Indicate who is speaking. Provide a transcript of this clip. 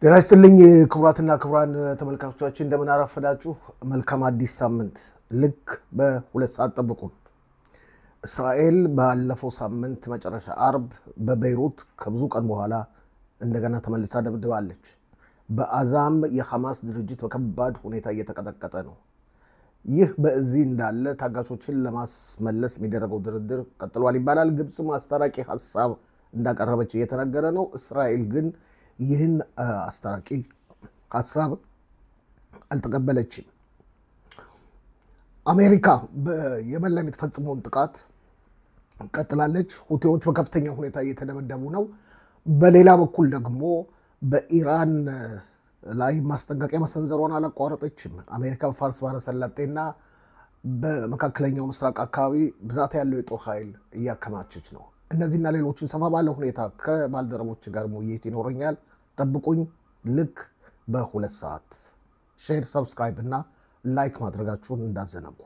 Speaker 1: ጤና ይስጥልኝ ክቡራትና ክቡራን ተመልካቾቻችን እንደምን አረፈዳችሁ። መልካም አዲስ ሳምንት። ልክ በሁለት ሰዓት ጠብቁን። እስራኤል ባለፈው ሳምንት መጨረሻ አርብ በቤይሩት ከብዙ ቀን በኋላ እንደገና ተመልሳ ደብድባለች። በአዛም የሐማስ ድርጅት በከባድ ሁኔታ እየተቀጠቀጠ ነው። ይህ በዚህ እንዳለ ታጋቾችን ለማስመለስ የሚደረገው ድርድር ቀጥሏል ይባላል። ግብጽ ማስታረቂ ሐሳብ እንዳቀረበች እየተነገረ ነው። እስራኤል ግን ይህን አስታራቂ ሐሳብ አልተቀበለችም። አሜሪካ በየመን ላይ የምትፈጽመውን ጥቃት ቀጥላለች። ሁቲዎች በከፍተኛ ሁኔታ እየተደበደቡ ነው። በሌላ በኩል ደግሞ በኢራን ላይ ማስጠንቀቂያ መሰንዘሯን አላቋረጠችም። አሜሪካ በፋርስ ባህረ ሰላጤና በመካከለኛው ምስራቅ አካባቢ ብዛት ያለው የጦር ኃይል እያከማቸች ነው። እነዚህና ሌሎችን ሰፋ ባለ ሁኔታ ከባልደረቦች ጋር ውይይት ይኖረኛል። ጠብቁኝ። ልክ በሁለት ሰዓት ሼር፣ ሰብስክራይብ እና ላይክ ማድረጋችሁን እንዳዘነጉ።